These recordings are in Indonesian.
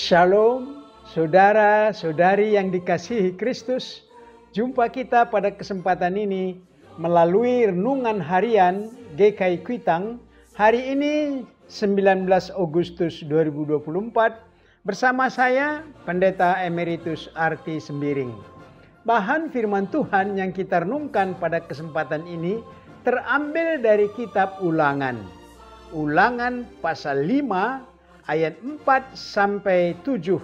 Shalom, saudara-saudari yang dikasihi Kristus. Jumpa kita pada kesempatan ini melalui renungan harian GKI Kuitang. Hari ini 19 Agustus 2024 bersama saya Pendeta Emeritus Arti Sembiring. Bahan firman Tuhan yang kita renungkan pada kesempatan ini terambil dari kitab Ulangan. Ulangan pasal 5 ayat 4 sampai 7.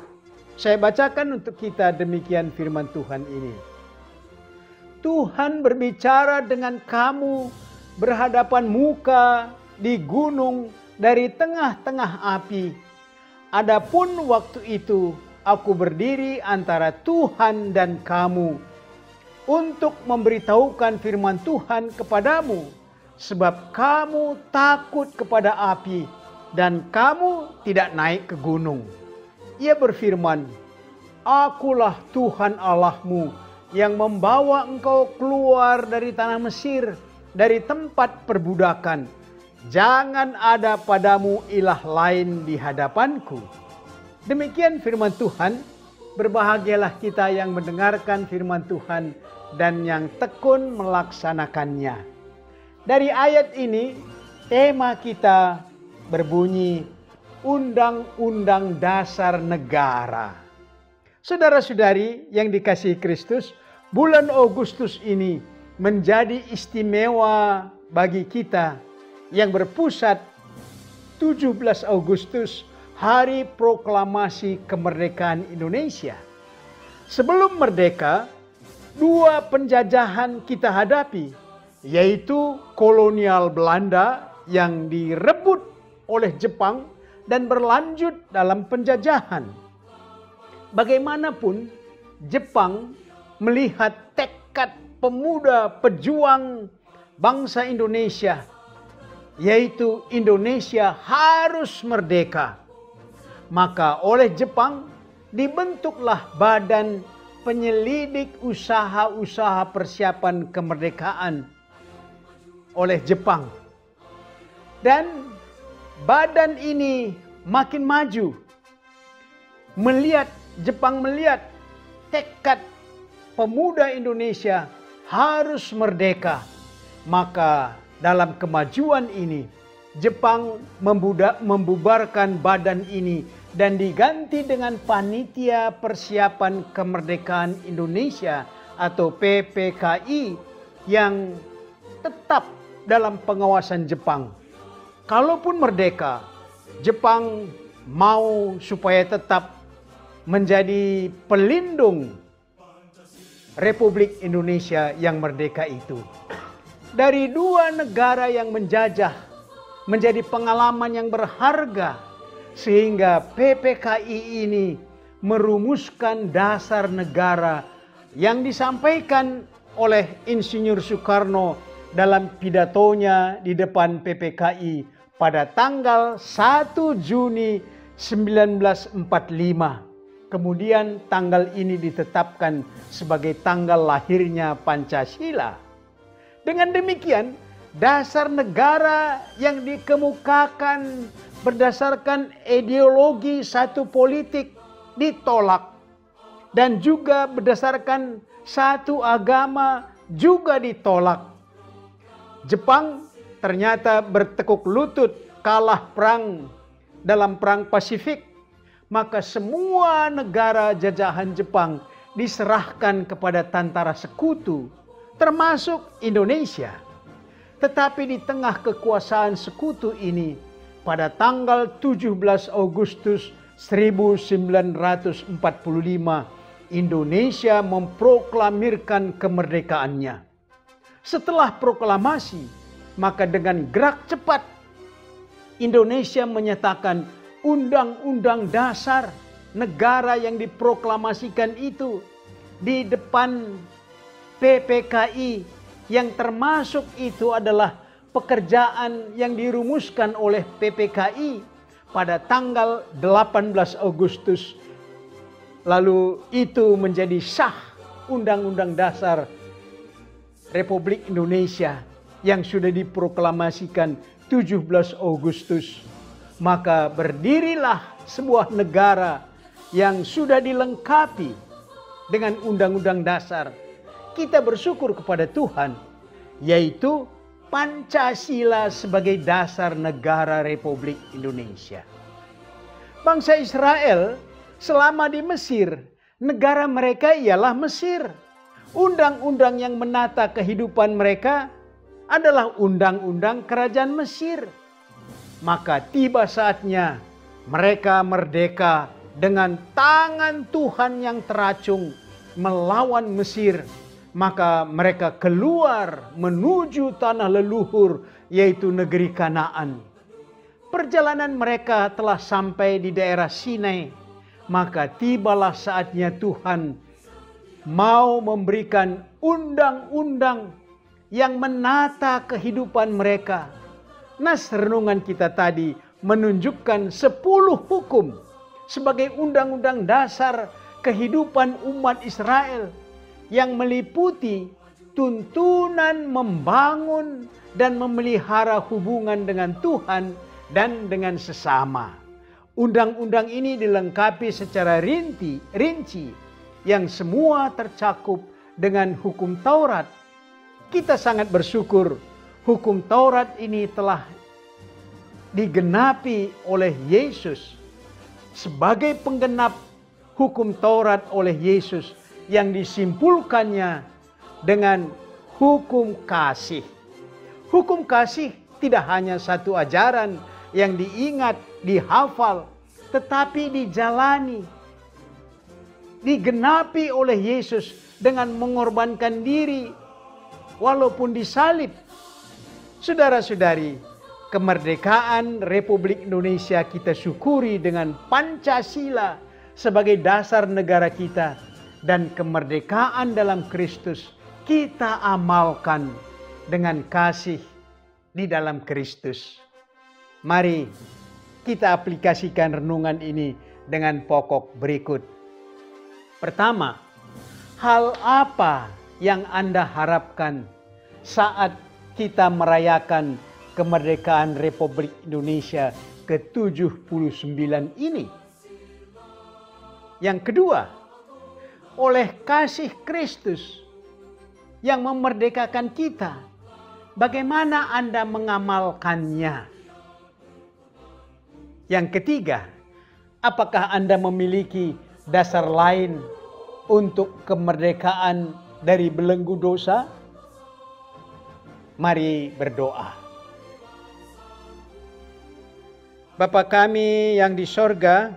Saya bacakan untuk kita demikian firman Tuhan ini. Tuhan berbicara dengan kamu berhadapan muka di gunung dari tengah-tengah api. Adapun waktu itu aku berdiri antara Tuhan dan kamu untuk memberitahukan firman Tuhan kepadamu, sebab kamu takut kepada api dan kamu tidak naik ke gunung. Ia berfirman, Akulah Tuhan Allahmu yang membawa engkau keluar dari tanah Mesir, dari tempat perbudakan. Jangan ada padamu ilah lain di hadapanku. Demikian firman Tuhan. Berbahagialah kita yang mendengarkan firman Tuhan dan yang tekun melaksanakannya. Dari ayat ini, tema kita berbunyi Undang-Undang Dasar Negara. Saudara-saudari yang dikasihi Kristus, bulan Agustus ini menjadi istimewa bagi kita yang berpusat 17 Agustus, Hari Proklamasi Kemerdekaan Indonesia. Sebelum merdeka, dua penjajahan kita hadapi, yaitu kolonial Belanda yang direbut oleh Jepang dan berlanjut dalam penjajahan. Bagaimanapun Jepang melihat tekad pemuda pejuang bangsa Indonesia, yaitu Indonesia harus merdeka. Maka oleh Jepang dibentuklah Badan Penyelidik Usaha-usaha Persiapan Kemerdekaan oleh Jepang. Dan badan ini makin maju. Jepang melihat tekad pemuda Indonesia harus merdeka. Maka dalam kemajuan ini, Jepang membubarkan badan ini dan diganti dengan Panitia Persiapan Kemerdekaan Indonesia atau PPKI yang tetap dalam pengawasan Jepang. Kalaupun merdeka, Jepang mau supaya tetap menjadi pelindung Republik Indonesia yang merdeka itu. Dari dua negara yang menjajah menjadi pengalaman yang berharga sehingga PPKI ini merumuskan dasar negara yang disampaikan oleh Insinyur Soekarno dalam pidatonya di depan PPKI pada tanggal 1 Juni 1945. Kemudian tanggal ini ditetapkan sebagai tanggal lahirnya Pancasila. Dengan demikian, dasar negara yang dikemukakan berdasarkan ideologi satu politik ditolak. Dan juga berdasarkan satu agama juga ditolak. Jepang ternyata bertekuk lutut kalah perang dalam perang Pasifik. Maka semua negara jajahan Jepang diserahkan kepada tentara sekutu, termasuk Indonesia. Tetapi di tengah kekuasaan sekutu ini, pada tanggal 17 Agustus 1945, Indonesia memproklamirkan kemerdekaannya. Setelah proklamasi, maka dengan gerak cepat Indonesia menyatakan undang-undang dasar negara yang diproklamasikan itu di depan PPKI, yang termasuk itu adalah pekerjaan yang dirumuskan oleh PPKI pada tanggal 18 Agustus. Lalu itu menjadi sah Undang-Undang Dasar Republik Indonesia yang sudah diproklamasikan 17 Agustus. Maka berdirilah sebuah negara yang sudah dilengkapi dengan Undang-Undang Dasar. Kita bersyukur kepada Tuhan, yaitu Pancasila sebagai dasar negara Republik Indonesia. Bangsa Israel selama di Mesir, negara mereka ialah Mesir. Undang-undang yang menata kehidupan mereka adalah undang-undang kerajaan Mesir. Maka tiba saatnya mereka merdeka dengan tangan Tuhan yang teracung melawan Mesir. Maka mereka keluar menuju tanah leluhur, yaitu negeri Kanaan. Perjalanan mereka telah sampai di daerah Sinai. Maka tibalah saatnya Tuhan mau memberikan undang-undang yang menata kehidupan mereka. Nas renungan kita tadi menunjukkan 10 hukum sebagai undang-undang dasar kehidupan umat Israel yang meliputi tuntunan membangun dan memelihara hubungan dengan Tuhan dan dengan sesama. Undang-undang ini dilengkapi secara rinci yang semua tercakup dengan hukum Taurat. Kita sangat bersyukur hukum Taurat ini telah digenapi oleh Yesus. Sebagai penggenap hukum Taurat oleh Yesus yang disimpulkannya dengan hukum kasih. Hukum kasih tidak hanya satu ajaran yang diingat, dihafal, tetapi dijalani. Digenapi oleh Yesus dengan mengorbankan diri walaupun disalib. Saudara-saudari, kemerdekaan Republik Indonesia kita syukuri dengan Pancasila sebagai dasar negara kita, dan kemerdekaan dalam Kristus kita amalkan dengan kasih di dalam Kristus. Mari kita aplikasikan renungan ini dengan pokok berikut. Pertama, hal apa yang Anda harapkan saat kita merayakan kemerdekaan Republik Indonesia ke-79 ini? Yang kedua, oleh kasih Kristus yang memerdekakan kita, bagaimana Anda mengamalkannya? Yang ketiga, apakah Anda memiliki dasar lain untuk kemerdekaan dari belenggu dosa? Mari berdoa. Bapa kami yang di sorga,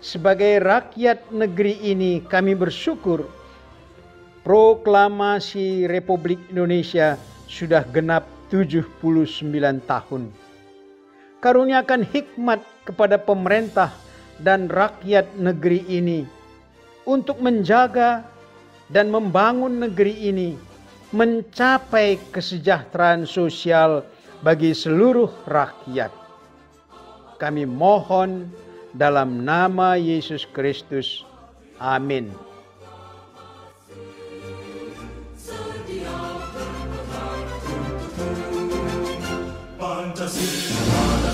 sebagai rakyat negeri ini kami bersyukur proklamasi Republik Indonesia sudah genap 79 tahun. Karuniakan hikmat kepada pemerintah dan rakyat negeri ini untuk menjaga dan membangun negeri ini mencapai kesejahteraan sosial bagi seluruh rakyat. Kami mohon dalam nama Yesus Kristus. Amin. Pancasila.